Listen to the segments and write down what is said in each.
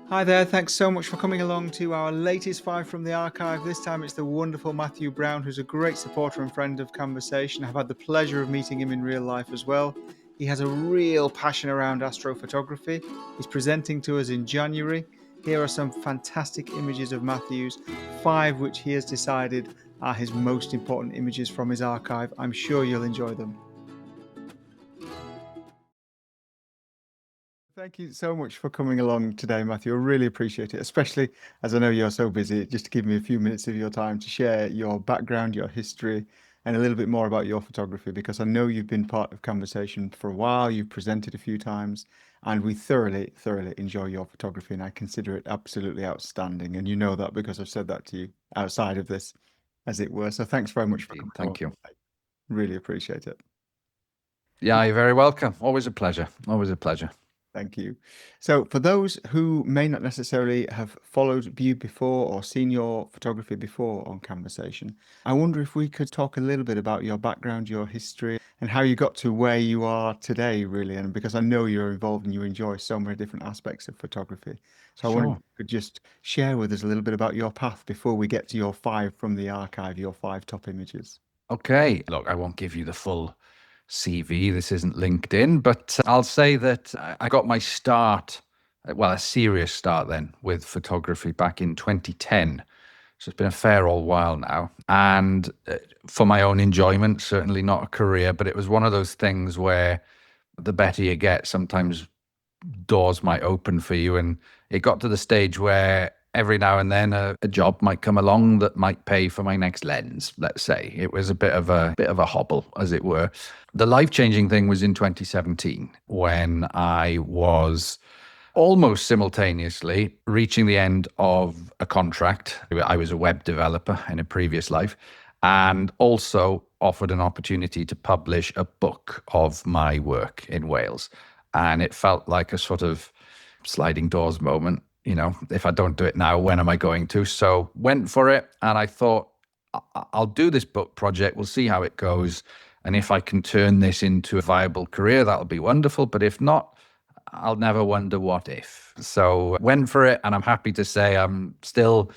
Hi there, thanks so much for coming along to our latest five from the archive. This time it's the wonderful Mathew Browne, who's a great supporter and friend of Camversation. I've had the pleasure of meeting him in real life as well. He has a real passion around astrophotography. He's presenting to us in January. Here are some fantastic images of Matthew's, five which he has decided are his most important images from his archive. I'm sure you'll enjoy them. Thank you so much for coming along today, Matthew. I really appreciate it, especially as I know you're so busy, just to give me a few minutes of your time to share your background, your history, and a little bit more about your photography, because I know you've been part of Conversation for a while, you've presented a few times, and we thoroughly, thoroughly enjoy your photography, and I consider it absolutely outstanding. And you know that because I've said that to you outside of this, as it were. So thanks very much for coming along. Thank you. I really appreciate it. Yeah, you're very welcome. Always a pleasure. Always a pleasure. Thank you. So, for those who may not necessarily have followed you before or seen your photography before on Conversation, I wonder if we could talk a little bit about your background, your history, and how you got to where you are today, really. And because I know you're involved and you enjoy so many different aspects of photography. So, I wonder if Sure. you could just share with us a little bit about your path before we get to your five from the archive, your five top images. Okay. Look, I won't give you the full CV. This isn't LinkedIn, but I'll say that I got my start, well, a serious start then with photography back in 2010. So it's been a fair old while now. And for my own enjoyment, certainly not a career, but it was one of those things where the better you get, sometimes doors might open for you. And it got to the stage where every now and then a job might come along that might pay for my next lens, let's say. It was a bit of a hobble, as it were. The life-changing thing was in 2017 when I was almost simultaneously reaching the end of a contract. I was a web developer in a previous life and also offered an opportunity to publish a book of my work in Wales. And it felt like a sort of sliding doors moment. You know, if I don't do it now, when am I going to? So went for it. And I thought, I'll do this book project. We'll see how it goes. And if I can turn this into a viable career, that'll be wonderful. But if not, I'll never wonder what if. So went for it. And I'm happy to say I'm still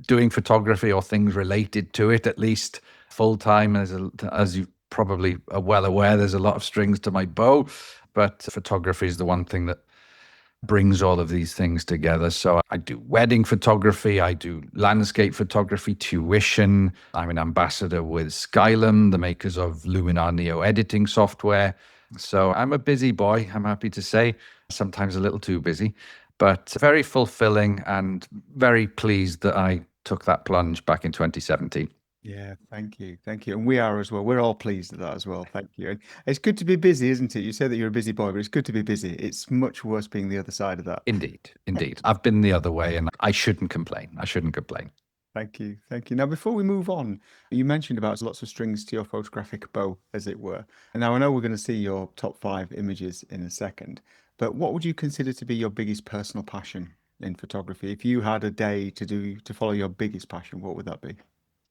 doing photography or things related to it, at least full time. As you probably are well aware, there's a lot of strings to my bow. But photography is the one thing that brings all of these things together. So I do wedding photography, I do landscape photography, tuition. I'm an ambassador with Skylum, the makers of Luminar Neo editing software. So I'm a busy boy, I'm happy to say, sometimes a little too busy, but very fulfilling and very pleased that I took that plunge back in 2017. Yeah, thank you. Thank you. And we are as well. We're all pleased at that as well. Thank you. And it's good to be busy, isn't it? You say that you're a busy boy, but it's good to be busy. It's much worse being the other side of that. Indeed, indeed. I've been the other way and I shouldn't complain. I shouldn't complain. Thank you. Thank you. Now, before we move on, you mentioned about lots of strings to your photographic bow, as it were. And now I know we're going to see your top five images in a second, but what would you consider to be your biggest personal passion in photography? If you had a day to follow your biggest passion, what would that be?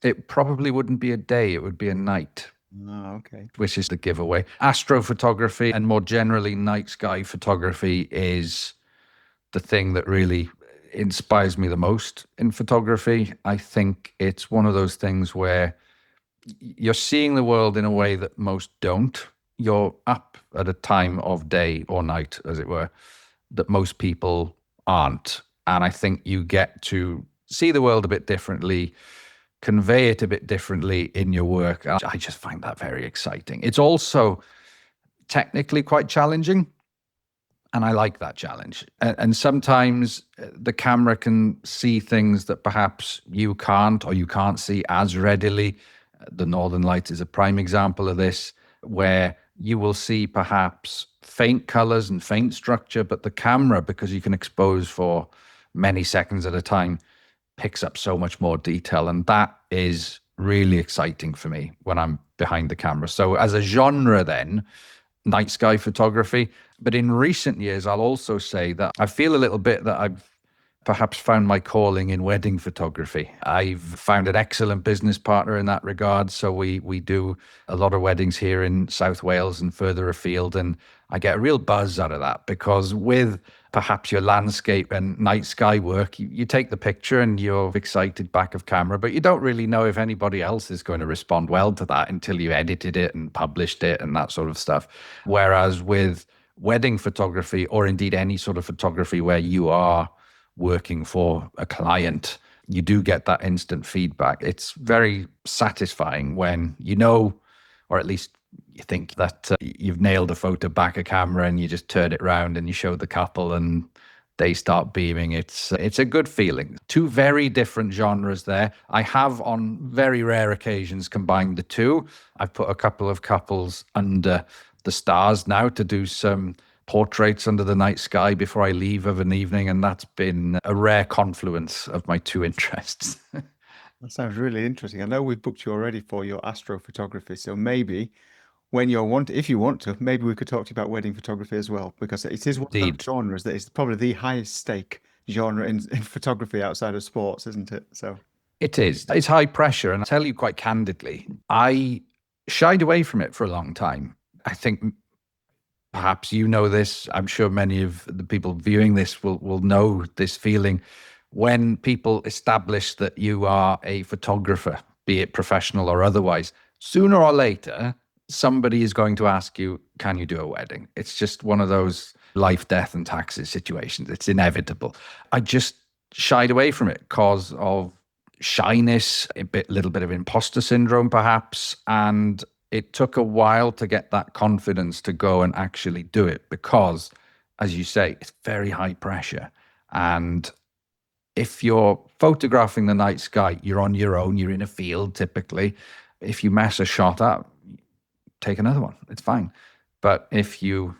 It probably wouldn't be a day, it would be a night. Oh, okay. Which is the giveaway. Astrophotography and more generally night sky photography is the thing that really inspires me the most in photography. I think it's one of those things where you're seeing the world in a way that most don't. You're up at a time of day or night, as it were, that most people aren't. And I think you get to see the world a bit differently, convey it a bit differently in your work. I just find that very exciting. It's also technically quite challenging, and I like that challenge. And sometimes the camera can see things that perhaps you can't, or you can't see as readily. The Northern Lights is a prime example of this, where you will see perhaps faint colors and faint structure, but the camera, because you can expose for many seconds at a time, picks up so much more detail. And that is really exciting for me when I'm behind the camera. So as a genre then, night sky photography. But in recent years, I'll also say that I feel a little bit that I've perhaps found my calling in wedding photography. I've found an excellent business partner in that regard. So we do a lot of weddings here in South Wales and further afield. And I get a real buzz out of that because with perhaps your landscape and night sky work, you take the picture and you're excited back of camera, but you don't really know if anybody else is going to respond well to that until you edited it and published it and that sort of stuff. Whereas with wedding photography, or indeed any sort of photography where you are working for a client, you do get that instant feedback. It's very satisfying when you know, or at least you think that you've nailed a photo back a camera, and you just turn it around and you show the couple and they start beaming. It's a good feeling. Two very different genres there. I have on very rare occasions combined the two. I've put a couple of couples under the stars now to do some portraits under the night sky before I leave of an evening, and that's been a rare confluence of my two interests. That sounds really interesting. I know we've booked you already for your astrophotography, so maybe when if you want to, maybe we could talk to you about wedding photography as well, because it is one of those Indeed. genres that is probably the highest stake genre in photography outside of sports, isn't it? So It is. It's high pressure. And I'll tell you quite candidly, I shied away from it for a long time. I think perhaps you know this. I'm sure many of the people viewing this will know this feeling when people establish that you are a photographer, be it professional or otherwise. Sooner or later, somebody is going to ask you, can you do a wedding? It's just one of those life, death, and taxes situations. It's inevitable. I just shied away from it because of shyness, little bit of imposter syndrome, perhaps. And it took a while to get that confidence to go and actually do it because, as you say, it's very high pressure. And if you're photographing the night sky, you're on your own, you're in a field typically. If you mess a shot up, take another one. It's fine. But if you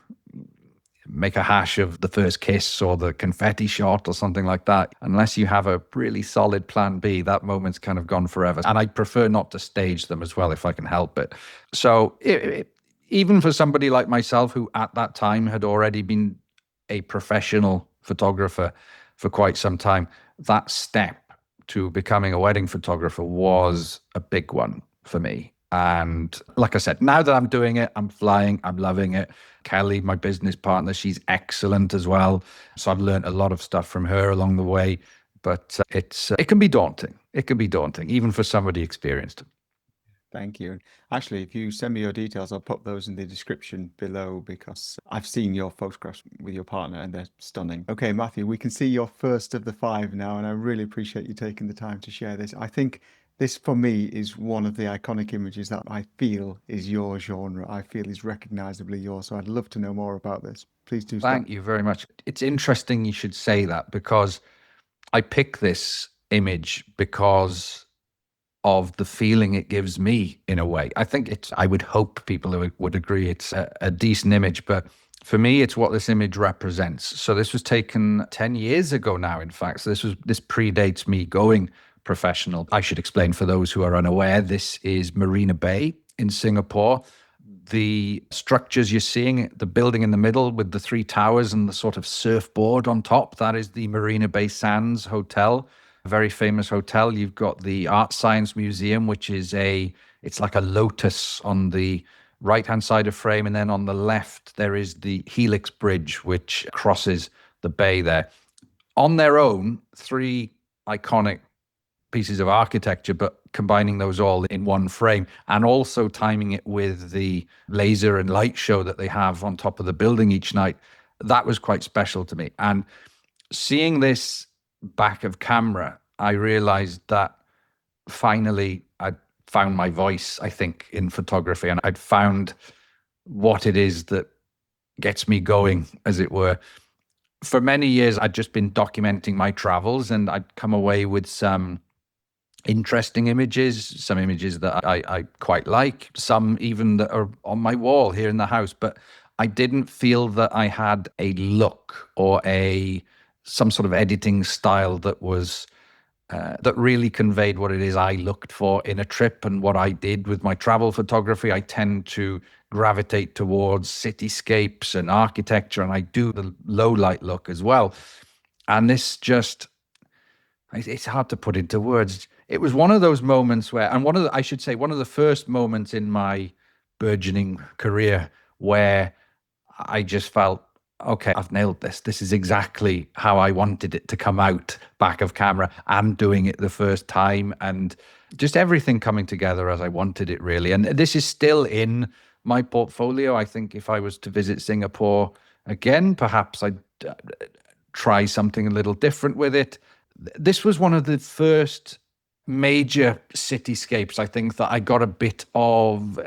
make a hash of the first kiss or the confetti shot or something like that, unless you have a really solid plan B, that moment's kind of gone forever. And I prefer not to stage them as well if I can help it. So even for somebody like myself, who at that time had already been a professional photographer for quite some time, that step to becoming a wedding photographer was a big one for me. And like I said, now that I'm doing it, I'm flying, I'm loving it. Kelly, my business partner, she's excellent as well. So I've learned a lot of stuff from her along the way. But it can be daunting. It can be daunting, even for somebody experienced. thank you. Actually, if you send me your details, I'll put those in the description below because I've seen your photographs with your partner and they're stunning. Okay, Matthew, we can see your first of the 5 now, and I really appreciate you taking the time to share this. I think this, for me, is one of the iconic images that I feel is your genre. I feel is recognizably yours. So I'd love to know more about this. Please do start. Thank you very much. It's interesting you should say that because I pick this image because of the feeling it gives me in a way. I think I would hope people would agree it's a decent image, but for me, it's what this image represents. So this was taken 10 years ago now, in fact. So this predates me going professional. I should explain for those who are unaware, this is Marina Bay in Singapore. The structures you're seeing, the building in the middle with the 3 towers and the sort of surfboard on top, that is the Marina Bay Sands Hotel, a very famous hotel. You've got the Art Science Museum, which is it's like a lotus on the right-hand side of frame. And then on the left, there is the Helix Bridge, which crosses the bay there. On their own, 3 iconic pieces of architecture, but combining those all in one frame and also timing it with the laser and light show that they have on top of the building each night. That was quite special to me. And seeing this back of camera, I realized that finally I'd found my voice, I think, in photography, and I'd found what it is that gets me going, as it were. For many years, I'd just been documenting my travels, and I'd come away with some interesting images, some images that I quite like, some even that are on my wall here in the house. But I didn't feel that I had a look or some sort of editing style that was that really conveyed what it is I looked for in a trip and what I did with my travel photography. I tend to gravitate towards cityscapes and architecture, and I do the low light look as well. And this just, it's hard to put into words. It was one of those moments where, and one of the first moments in my burgeoning career where I just felt okay, I've nailed this. This is exactly how I wanted it to come out back of camera. I'm doing it the first time, and just everything coming together as I wanted it, really. And this is still in my portfolio. I think if I was to visit Singapore again, perhaps I'd try something a little different with it. This was one of the first major cityscapes, I think, that I got a bit of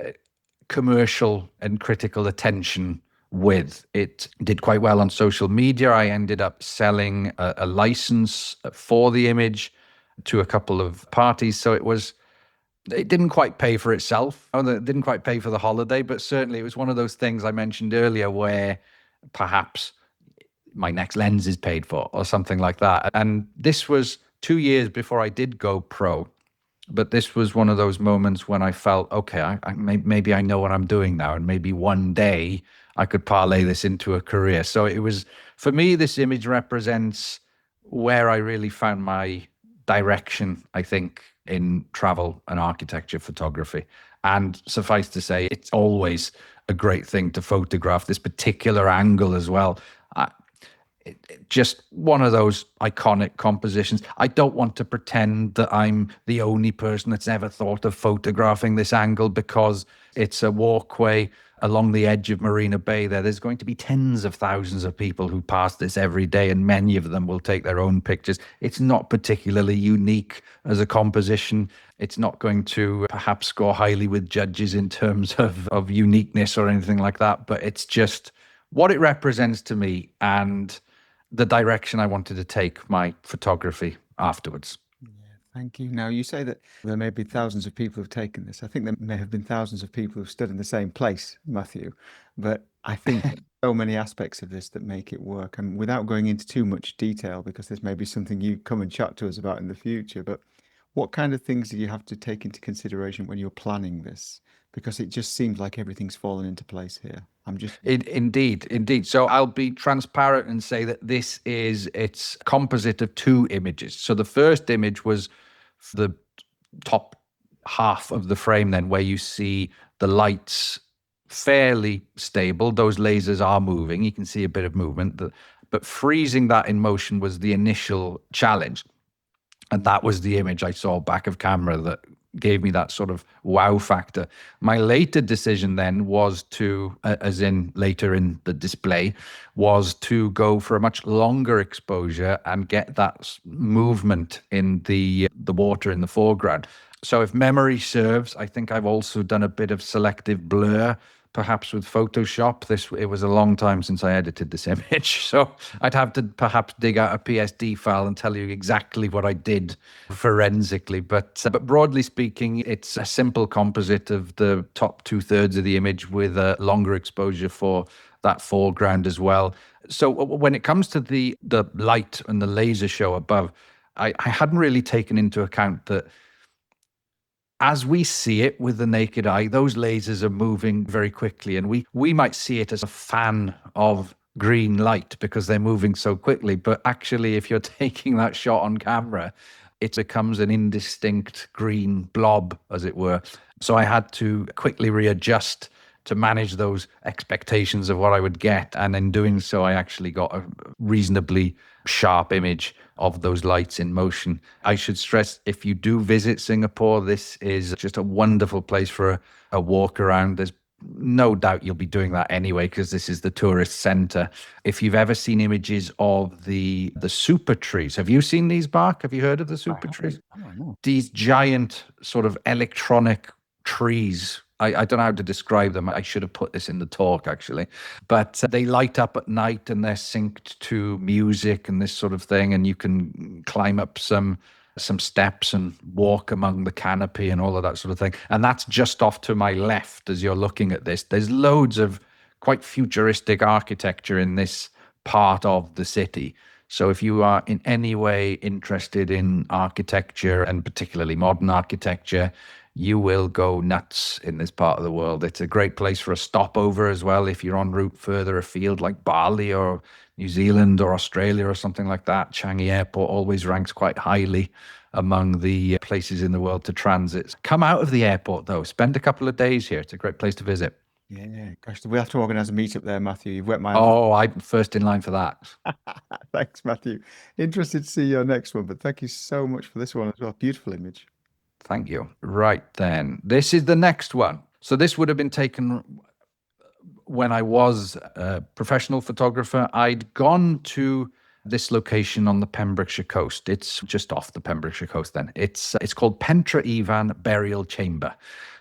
commercial and critical attention with. It did quite well on social media. I ended up selling a license for the image to a couple of parties. So it didn't quite pay for itself. It didn't quite pay for the holiday, but certainly it was one of those things I mentioned earlier where perhaps my next lens is paid for or something like that. And this was 2 years before I did go pro. But this was one of those moments when I felt, okay, maybe I know what I'm doing now. And maybe one day I could parlay this into a career. So it was, for me, this image represents where I really found my direction, I think, in travel and architecture photography. And suffice to say, it's always a great thing to photograph this particular angle as well. Just one of those iconic compositions. I don't want to pretend that I'm the only person that's ever thought of photographing this angle, because it's a walkway along the edge of Marina Bay there. There's going to be tens of thousands of people who pass this every day, and many of them will take their own pictures. It's not particularly unique as a composition. It's not going to perhaps score highly with judges in terms of uniqueness or anything like that, but it's just what it represents to me and the direction I wanted to take my photography afterwards. Thank you. Now, you say that there may be thousands of people who've taken this. I think there may have been thousands of people who've stood in the same place, Matthew. But I think so many aspects of this that make it work. And without going into too much detail, because this may be something you come and chat to us about in the future, but what kind of things do you have to take into consideration when you're planning this? Because it just seems like everything's fallen into place here. Indeed. So I'll be transparent and say that it's composite of two images. So the first image was the top half of the frame, then, where you see the lights fairly stable. Those lasers are moving. You can see a bit of movement, but freezing that in motion was the initial challenge. And that was the image I saw back of camera that gave me that sort of wow factor. My later decision then was to, as in later in the display, was to go for a much longer exposure and get that movement in the water in the foreground. So if memory serves, I think I've also done a bit of selective blur, perhaps with Photoshop. It was a long time since I edited this image, so I'd have to perhaps dig out a PSD file and tell you exactly what I did forensically. But broadly speaking, it's a simple composite of the top 2/3 of the image with a longer exposure for that foreground as well. So when it comes to the light and the laser show above, I hadn't really taken into account that as we see it with the naked eye, those lasers are moving very quickly, and we might see it as a fan of green light because they're moving so quickly. But actually, if you're taking that shot on camera, it becomes an indistinct green blob, as it were. So I had to quickly readjust to manage those expectations of what I would get. And in doing so, I actually got a reasonably sharp image of those lights in motion. I should stress, if you do visit Singapore, this is just a wonderful place for a walk around. There's no doubt you'll be doing that anyway, because this is the tourist center. If you've ever seen images of the super trees, have you seen these, Mark? Have you heard of the super trees? These giant sort of electronic trees. I don't know how to describe them. I should have put this in the talk, actually. But they light up at night and they're synced to music and this sort of thing. And you can climb up some steps and walk among the canopy and all of that sort of thing. And that's just off to my left as you're looking at this. There's loads of quite futuristic architecture in this part of the city. So if you are in any way interested in architecture, and particularly modern architecture, you will go nuts in this part of the world. It's a great place for a stopover as well if you're en route further afield, like Bali or New Zealand or Australia or something like that. Changi Airport always ranks quite highly among the places in the world to transit. Come out of the airport, though. Spend a couple of days here. It's a great place to visit. Yeah, gosh, we have to organise a meetup there, Matthew. You've whet my appetite. Oh, I'm first in line for that. Thanks, Matthew. Interested to see your next one, but thank you so much for this one as well. Beautiful image. Thank you. Right then, this is the next one. So this would have been taken when I was a professional photographer. I'd gone to this location on the Pembrokeshire coast. It's just off the Pembrokeshire coast then. It's called Pentre Ifan Burial Chamber.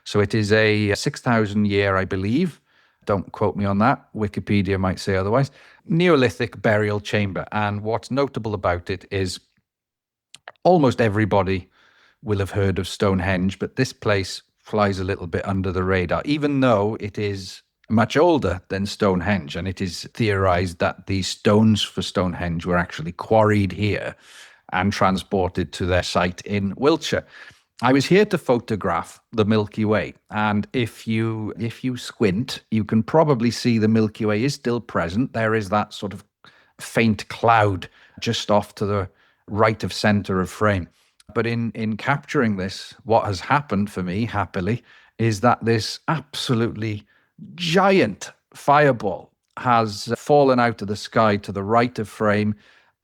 So it is a 6,000 year, I believe. Don't quote me on that. Wikipedia might say otherwise. Neolithic burial chamber. And what's notable about it is almost everybody will have heard of Stonehenge, but this place flies a little bit under the radar, even though it is much older than Stonehenge. And it is theorized that the stones for Stonehenge were actually quarried here and transported to their site in Wiltshire. I was here to photograph the Milky Way, and if you squint, you can probably see the Milky Way is still present. There is that sort of faint cloud just off to the right of center of frame. But in capturing this, what has happened for me, happily, is that this absolutely giant fireball has fallen out of the sky to the right of frame.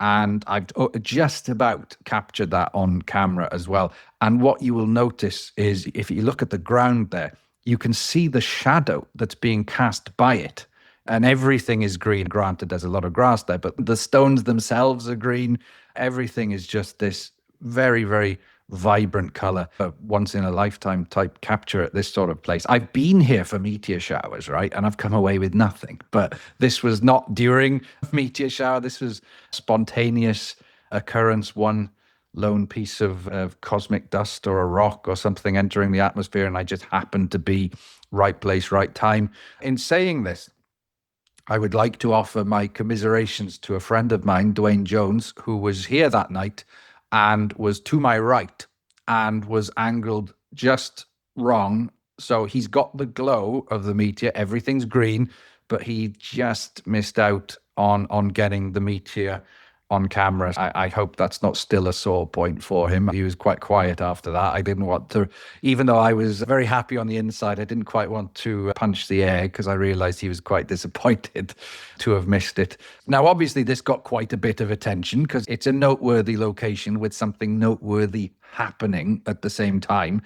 And I've just about captured that on camera as well. And what you will notice is if you look at the ground there, you can see the shadow that's being cast by it. And everything is green. Granted, there's a lot of grass there, but the stones themselves are green. Everything is just this very, very vibrant color, a once in a lifetime type capture at this sort of place. I've been here for meteor showers, right? And I've come away with nothing. But this was not during a meteor shower. This was spontaneous occurrence, one lone piece of cosmic dust or a rock or something entering the atmosphere. And I just happened to be right place, right time. In saying this, I would like to offer my commiserations to a friend of mine, Dwayne Jones, who was here that night and was to my right and was angled just wrong. So he's got the glow of the meteor. Everything's green, but he just missed out on getting the meteor on camera. I hope that's not still a sore point for him. He was quite quiet after that. I didn't want to, even though I was very happy on the inside, I didn't quite want to punch the air because I realized he was quite disappointed to have missed it. Now, obviously, this got quite a bit of attention because it's a noteworthy location with something noteworthy happening at the same time.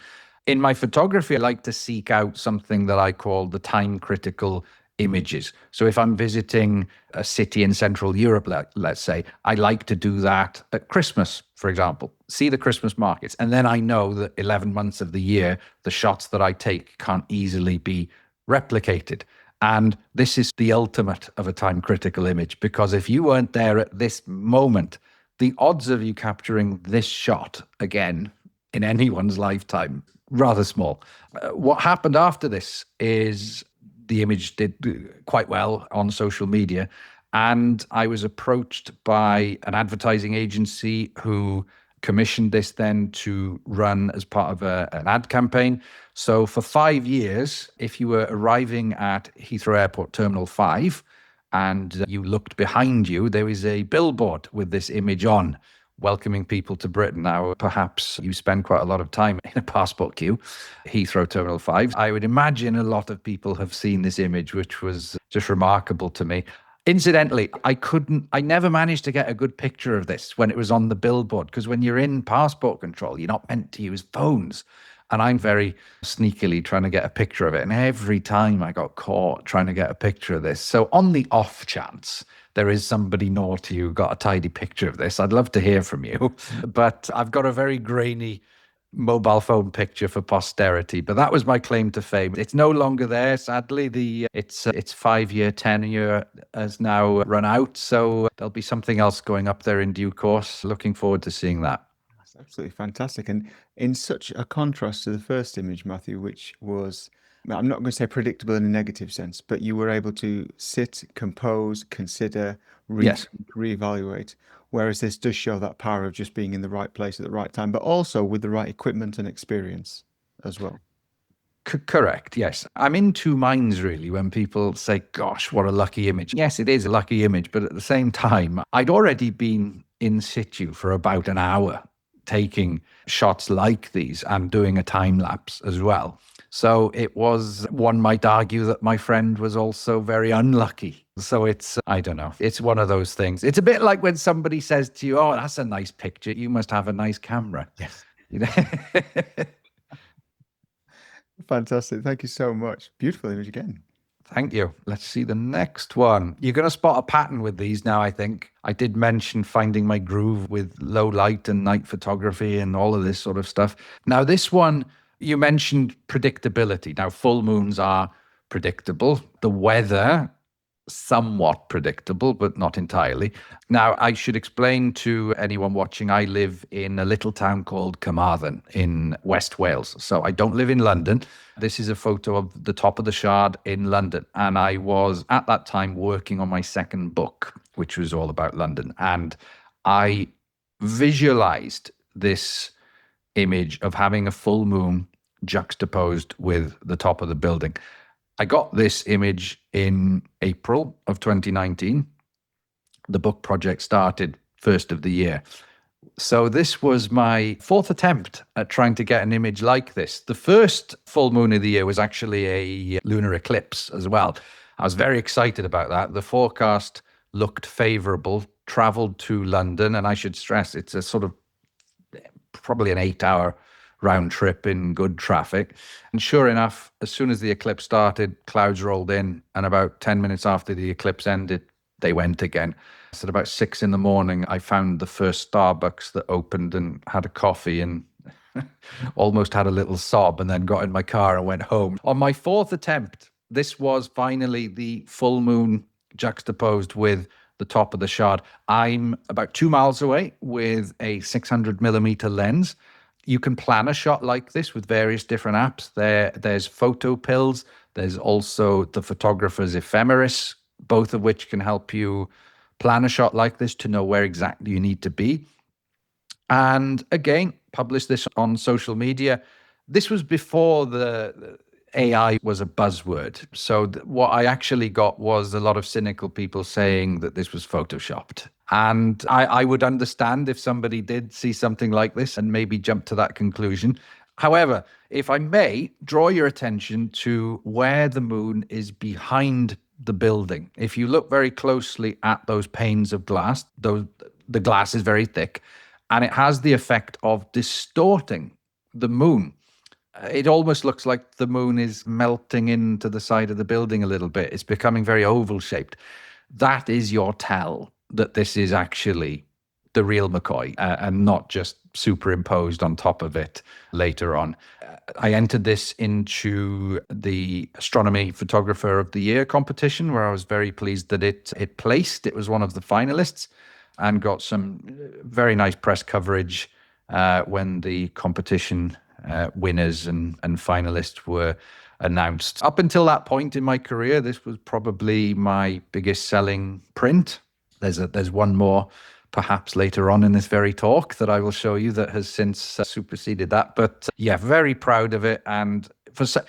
In my photography, I like to seek out something that I call the time critical images. So if I'm visiting a city in Central Europe, let's say, I like to do that at Christmas, for example, see the Christmas markets. And then I know that 11 months of the year, the shots that I take can't easily be replicated. And this is the ultimate of a time critical image, because if you weren't there at this moment, the odds of you capturing this shot again in anyone's lifetime, rather small. What happened after this is the image did quite well on social media. And I was approached by an advertising agency who commissioned this then to run as part of an ad campaign. So for 5 years, if you were arriving at Heathrow Airport Terminal 5 and you looked behind you, there was a billboard with this image on, welcoming people to Britain. Now, perhaps you spend quite a lot of time in a passport queue, Heathrow Terminal 5. I would imagine a lot of people have seen this image, which was just remarkable to me. Incidentally, I never managed to get a good picture of this when it was on the billboard, because when you're in passport control, you're not meant to use phones. And I'm very sneakily trying to get a picture of it. And every time I got caught trying to get a picture of this. So on the off chance there is somebody naughty who got a tidy picture of this, I'd love to hear from you. But I've got a very grainy mobile phone picture for posterity. But that was my claim to fame. It's no longer there, sadly. Its 5-year tenure has now run out. So there'll be something else going up there in due course. Looking forward to seeing that. That's absolutely fantastic. And in such a contrast to the first image, Matthew, which was, I'm not going to say predictable in a negative sense, but you were able to sit, compose, consider, Yes. reevaluate. Whereas this does show that power of just being in the right place at the right time, but also with the right equipment and experience as well. Correct. Yes. I'm in two minds really when people say, gosh, what a lucky image. Yes, it is a lucky image. But at the same time, I'd already been in situ for about an hour taking shots like these and doing a time lapse as well. So it was, one might argue that my friend was also very unlucky. So it's, I don't know, it's one of those things. It's a bit like when somebody says to you, oh, that's a nice picture, you must have a nice camera. Yes. You know? Fantastic. Thank you so much. Beautiful image again. Thank you. Let's see the next one. You're going to spot a pattern with these now, I think. I did mention finding my groove with low light and night photography and all of this sort of stuff. Now, this one, you mentioned predictability. Now, full moons are predictable. The weather, somewhat predictable, but not entirely. Now, I should explain to anyone watching, I live in a little town called Carmarthen in West Wales. So I don't live in London. This is a photo of the top of the Shard in London. And I was at that time working on my second book, which was all about London. And I visualized this image of having a full moon juxtaposed with the top of the building. I got this image in April of 2019. The book project started first of the year. So this was my fourth attempt at trying to get an image like this. The first full moon of the year was actually a lunar eclipse as well. I was very excited about that. The forecast looked favorable, traveled to London, and I should stress it's a sort of probably an 8-hour round trip in good traffic. And sure enough, as soon as the eclipse started, clouds rolled in, and about 10 minutes after the eclipse ended, they went again. So at about 6 in the morning, I found the first Starbucks that opened and had a coffee and almost had a little sob, and then got in my car and went home. On my fourth attempt, this was finally the full moon juxtaposed with the top of the Shard. I'm about 2 miles away with a 600mm lens. You can plan a shot like this with various different apps. There's photo pills. There's also the photographer's ephemeris, both of which can help you plan a shot like this to know where exactly you need to be. And again, publish this on social media. This was before the AI was a buzzword. So what I actually got was a lot of cynical people saying that this was photoshopped. And I would understand if somebody did see something like this and maybe jump to that conclusion. However, if I may draw your attention to where the moon is behind the building. If you look very closely at those panes of glass, the glass is very thick, and it has the effect of distorting the moon. It almost looks like the moon is melting into the side of the building a little bit. It's becoming very oval shaped. That is your tell that this is actually the real McCoy and not just superimposed on top of it later on. I entered this into the Astronomy Photographer of the Year competition, where I was very pleased that it placed. It was one of the finalists and got some very nice press coverage when the competition winners and finalists were announced. Up until that point in my career, this was probably my biggest selling print. There's one more perhaps later on in this very talk that I will show you that has since superseded that. But yeah, very proud of it. And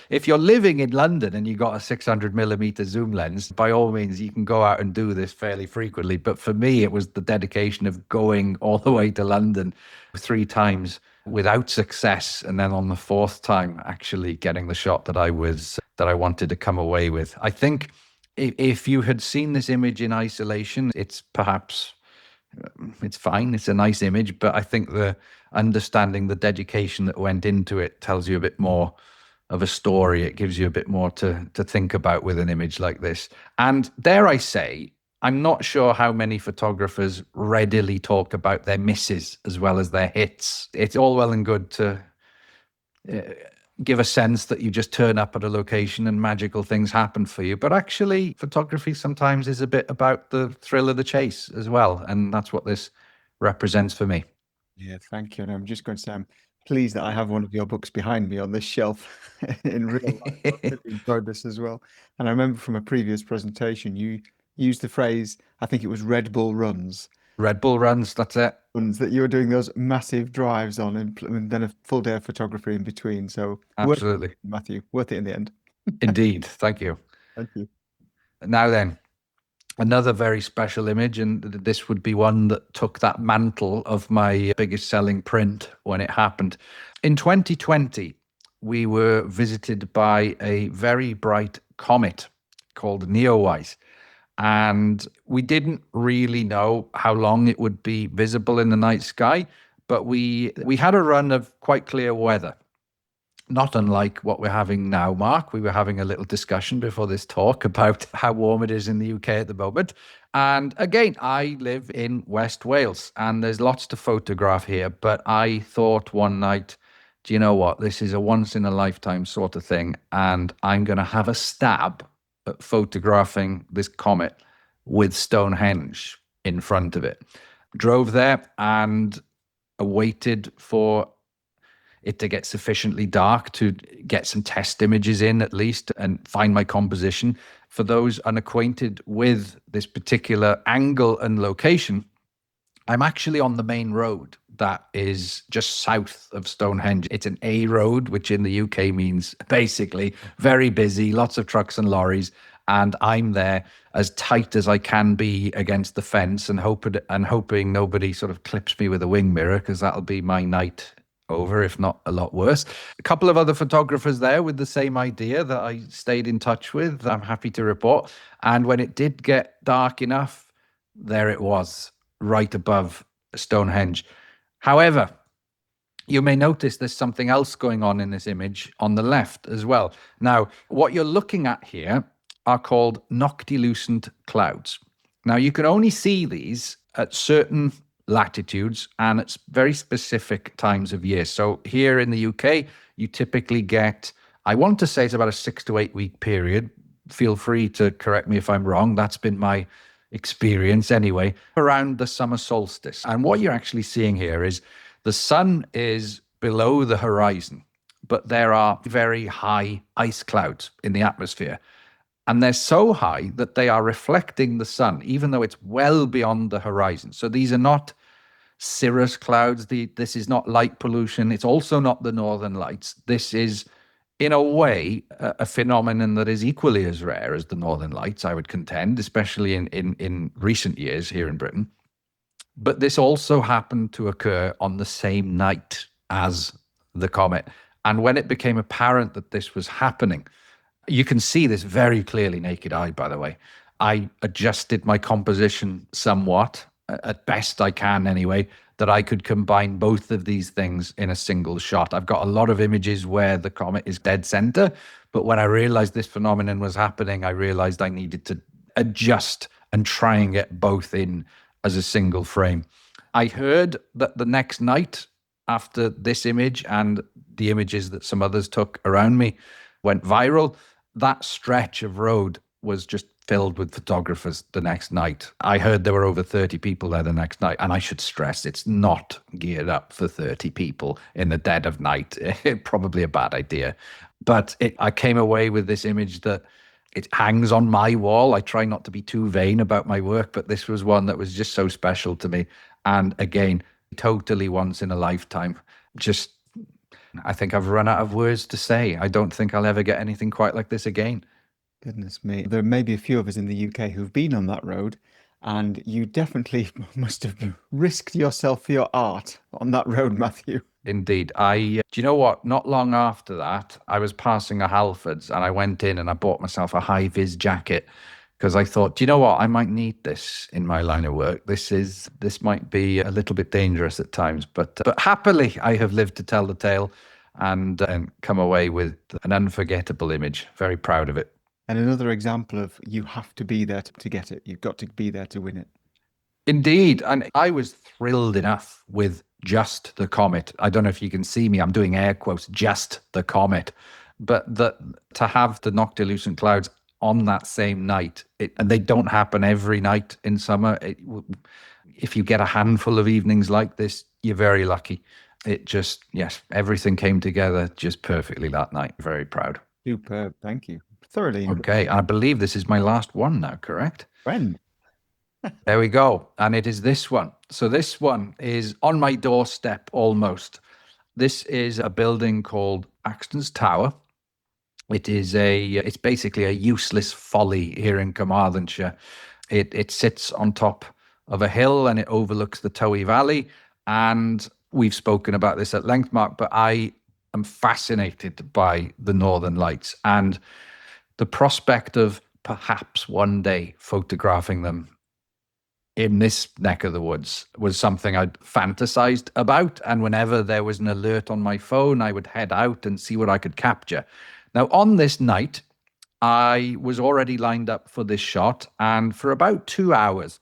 if you're living in London and you got a 600mm zoom lens, by all means, you can go out and do this fairly frequently. But for me, it was the dedication of going all the way to London 3 times without success, and then on the 4th time actually getting the shot that I wanted to come away with. I think if you had seen this image in isolation, it's fine. It's a nice image, but I think the understanding the dedication that went into it tells you a bit more of a story. It gives you a bit more to think about with an image like this. And dare I say, I'm not sure how many photographers readily talk about their misses as well as their hits. It's all well and good to give a sense that you just turn up at a location and magical things happen for you. But actually, photography sometimes is a bit about the thrill of the chase as well. And that's what this represents for me. Yeah, thank you. And I'm just going to say I'm pleased that I have one of your books behind me on this shelf in real life. I really enjoyed this as well. And I remember from a previous presentation, you used the phrase, I think it was Red Bull runs. Red Bull runs, that's it. That you were doing those massive drives on and then a full day of photography in between. So absolutely, Matthew, worth it in the end. Indeed. Thank you. Thank you. Now then, another very special image, and this would be one that took that mantle of my biggest selling print when it happened. In 2020, we were visited by a very bright comet called Neowise. And we didn't really know how long it would be visible in the night sky, but we had a run of quite clear weather. Not unlike what we're having now, Mark. We were having a little discussion before this talk about how warm it is in the UK at the moment. And again, I live in West Wales and there's lots to photograph here. But I thought one night, do you know what? This is a once in a lifetime sort of thing. And I'm going to have a stab at photographing this comet with Stonehenge in front of it. Drove there and waited for it to get sufficiently dark to get some test images in at least and find my composition. For those unacquainted with this particular angle and location, I'm actually on the main road that is just south of Stonehenge. It's an A road, which in the UK means basically very busy, lots of trucks and lorries. And I'm there as tight as I can be against the fence and hoping nobody sort of clips me with a wing mirror, because that'll be my night over, if not a lot worse. A couple of other photographers there with the same idea that I stayed in touch with, I'm happy to report. And when it did get dark enough, there it was, right above Stonehenge. However, you may notice there's something else going on in this image on the left as well. Now, what you're looking at here are called noctilucent clouds. Now, you can only see these at certain latitudes and it's very specific times of year. So here in the UK, you typically get, I want to say it's about a 6 to 8 week period. Feel free to correct me if I'm wrong. That's been my experience anyway, around the summer solstice. And what you're actually seeing here is the sun is below the horizon, but there are very high ice clouds in the atmosphere. And they're so high that they are reflecting the sun, even though it's well beyond the horizon. So these are not cirrus clouds. This is not light pollution. It's also not the northern lights. This is, in a way, a phenomenon that is equally as rare as the northern lights, I would contend, especially in recent years here in Britain. But this also happened to occur on the same night as the comet. And when it became apparent that this was happening, you can see this very clearly naked eye, by the way. I adjusted my composition somewhat, at best I can anyway, that I could combine both of these things in a single shot. I've got a lot of images where the comet is dead center, but when I realized this phenomenon was happening, I realized I needed to adjust and try and get both in as a single frame. I heard that the next night after this image and the images that some others took around me went viral, that stretch of road was just filled with photographers the next night. I heard there were over 30 people there the next night. And I should stress, it's not geared up for 30 people in the dead of night. Probably a bad idea. But I came away with this image that it hangs on my wall. I try not to be too vain about my work, but this was one that was just so special to me. And again, totally once in a lifetime. Just, I think I've run out of words to say. I don't think I'll ever get anything quite like this again. Goodness me. There may be a few of us in the UK who've been on that road, and you definitely must have risked yourself for your art on that road, Matthew. Indeed. Do you know what? Not long after that, I was passing a Halfords and I went in and I bought myself a high-vis jacket because I thought, do you know what? I might need this in my line of work. This might be a little bit dangerous at times, but happily I have lived to tell the tale and come away with an unforgettable image. Very proud of it. And another example of you have to be there to get it. You've got to be there to win it. Indeed. And I was thrilled enough with just the comet. I don't know if you can see me. I'm doing air quotes, just the comet. But to have the noctilucent clouds on that same night, and they don't happen every night in summer. If you get a handful of evenings like this, you're very lucky. It just, yes, everything came together just perfectly that night. Very proud. Superb. Thank you. Thoroughly. Okay. I believe this is my last one now, correct? Friend. There we go. And it is this one. So this one is on my doorstep almost. This is a building called Axton's Tower. It's basically a useless folly here in Carmarthenshire. It sits on top of a hill and it overlooks the Towy Valley. And we've spoken about this at length, Mark, but I am fascinated by the Northern Lights, and the prospect of perhaps one day photographing them in this neck of the woods was something I'd fantasized about. And whenever there was an alert on my phone, I would head out and see what I could capture. Now, on this night, I was already lined up for this shot. And for about 2 hours,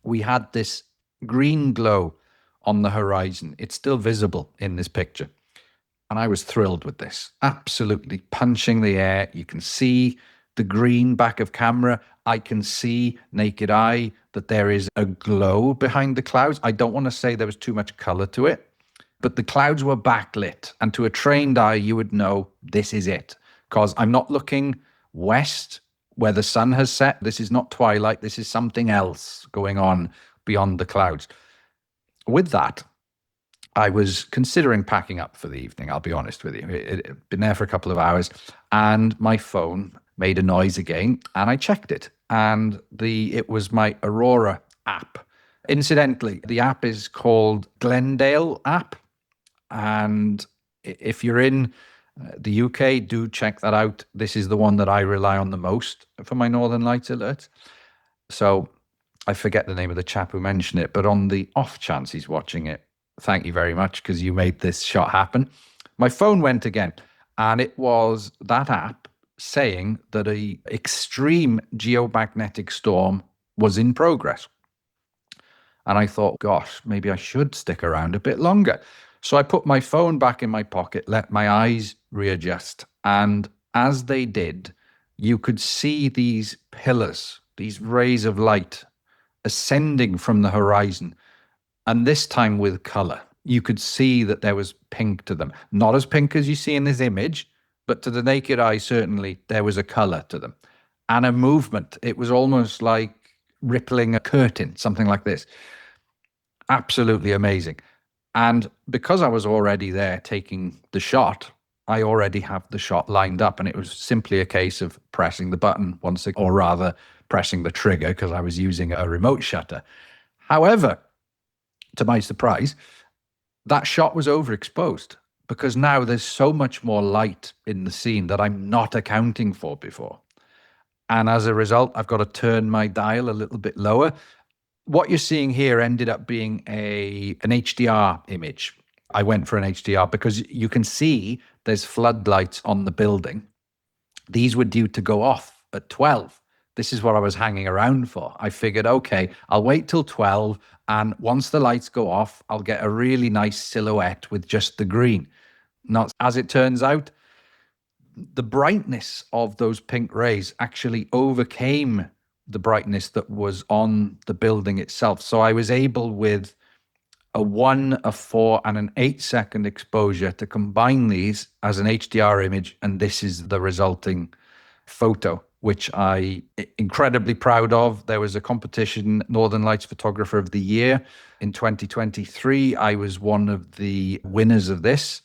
we had this green glow on the horizon. It's still visible in this picture. And I was thrilled with this, absolutely punching the air. You can see the green back of camera. I can see naked eye that there is a glow behind the clouds. I don't want to say there was too much color to it, but the clouds were backlit. And to a trained eye, you would know this is it, because I'm not looking west where the sun has set. This is not twilight. This is something else going on beyond the clouds. With that, I was considering packing up for the evening, I'll be honest with you. It had been there for a couple of hours, and my phone made a noise again, and I checked it. And it was my Aurora app. Incidentally, the app is called Glendale app. And if you're in the UK, do check that out. This is the one that I rely on the most for my Northern Lights alerts. So I forget the name of the chap who mentioned it, but on the off chance he's watching it, thank you very much, because you made this shot happen. My phone went again, and it was that app saying that an extreme geomagnetic storm was in progress. And I thought, gosh, maybe I should stick around a bit longer. So I put my phone back in my pocket, let my eyes readjust. And as they did, you could see these pillars, these rays of light ascending from the horizon, and this time with color. You could see that there was pink to them. Not as pink as you see in this image, but to the naked eye, certainly there was a color to them. And a movement. It was almost like rippling a curtain, something like this. Absolutely amazing. And because I was already there taking the shot, I already have the shot lined up, and it was simply a case of pressing the button once, or rather pressing the trigger, because I was using a remote shutter. However, to my surprise, that shot was overexposed, because now there's so much more light in the scene that I'm not accounting for before. And as a result, I've got to turn my dial a little bit lower. What you're seeing here ended up being an HDR image. I went for an HDR because you can see there's floodlights on the building. These were due to go off at 12. This is what I was hanging around for. I figured, okay, I'll wait till 12, and once the lights go off, I'll get a really nice silhouette with just the green. Not as it turns out, the brightness of those pink rays actually overcame the brightness that was on the building itself. So I was able, with a 1, a 4, and an 8-second exposure, to combine these as an HDR image, and this is the resulting photo, which I incredibly proud of. There was a competition, Northern Lights Photographer of the Year in 2023. I was one of the winners of this.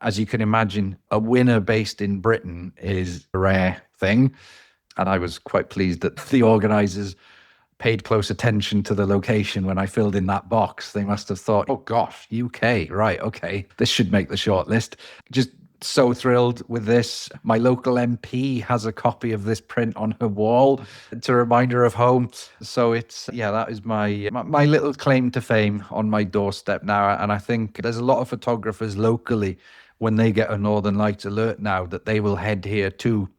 As you can imagine, a winner based in Britain is a rare thing. And I was quite pleased that the organizers paid close attention to the location when I filled in that box. They must have thought, oh gosh, UK, right, okay, this should make the shortlist. Just so thrilled with this. My local MP has a copy of this print on her wall to remind her of home. So it's, yeah, that is my little claim to fame on my doorstep now. And I think there's a lot of photographers locally, when they get a Northern Lights alert now, that they will head here too.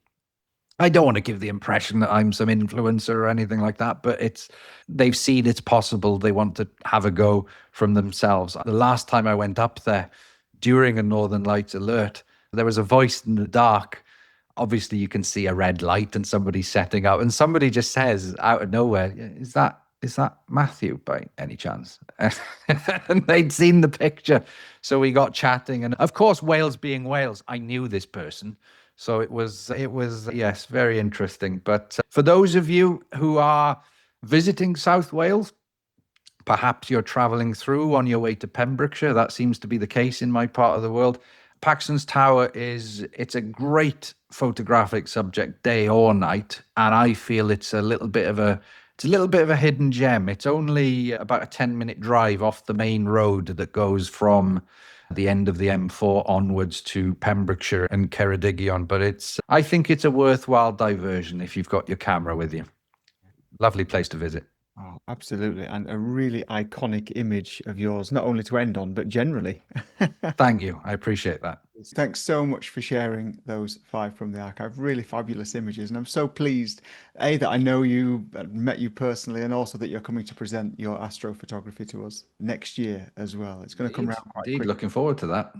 I don't want to give the impression that I'm some influencer or anything like that, but they've seen it's possible. They want to have a go from themselves. The last time I went up there during a Northern Lights alert, there was a voice in the dark. Obviously, you can see a red light and somebody setting up, and somebody just says out of nowhere, is that Mathew by any chance? And they'd seen the picture. So we got chatting. And of course, Wales being Wales, I knew this person. So it was, yes, very interesting. But for those of you who are visiting South Wales, perhaps you're traveling through on your way to Pembrokeshire. That seems to be the case in my part of the world. Paxton's Tower it's a great photographic subject, day or night. And I feel it's a little bit of a It's a little bit of a hidden gem. It's only about a 10-minute drive off the main road that goes from the end of the M4 onwards to Pembrokeshire and Ceredigion. But I think it's a worthwhile diversion if you've got your camera with you. Lovely place to visit. Oh, absolutely. And a really iconic image of yours, not only to end on, but generally. Thank you. I appreciate that. Thanks so much for sharing those 5 from the archive. Really fabulous images. And I'm so pleased, A, that I know you, met you personally, and also that you're coming to present your astrophotography to us next year as well. It's going to come Indeed. around quite Indeed. quickly. Looking forward to that.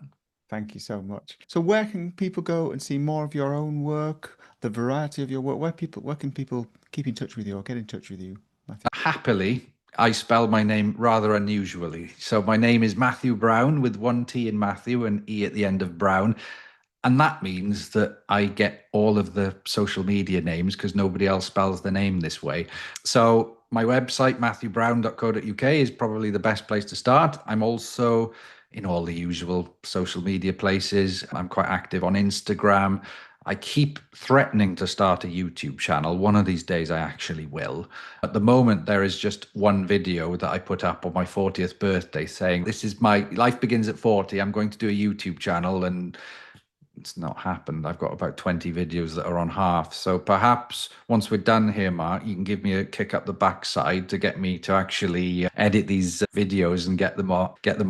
Thank you so much. So where can people go and see more of your own work, the variety of your work? Where can people keep in touch with you or get in touch with you, Mathew? Happily, I spell my name rather unusually. So my name is Mathew Browne with 1 T in Matthew and E at the end of Brown. And that means that I get all of the social media names because nobody else spells the name this way. So my website, mathewbrowne.co.uk, is probably the best place to start. I'm also in all the usual social media places. I'm quite active on Instagram. I keep threatening to start a YouTube channel. One of these days I actually will. At the moment, there is just one video that I put up on my 40th birthday saying, this is my life begins at 40. I'm going to do a YouTube channel, and it's not happened. I've got about 20 videos that are on half. So perhaps once we're done here, Mark, you can give me a kick up the backside to get me to actually edit these videos and get them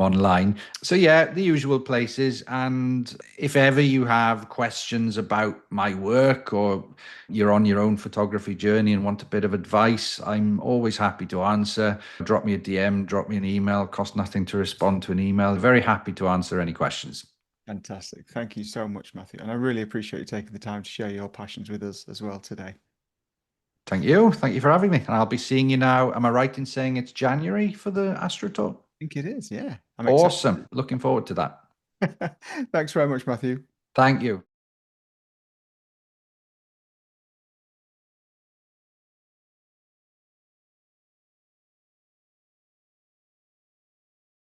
online. So yeah, the usual places. And if ever you have questions about my work or you're on your own photography journey and want a bit of advice, I'm always happy to answer. Drop me a DM, drop me an email. Cost nothing to respond to an email. Very happy to answer any questions. Fantastic. Thank you so much, Mathew. And I really appreciate you taking the time to share your passions with us as well today. Thank you. Thank you for having me. And I'll be seeing you now. Am I right in saying it's January for the Astro Talk? I think it is, yeah. I'm Awesome. Looking forward to that. excited. Thanks very much, Mathew. Thank you.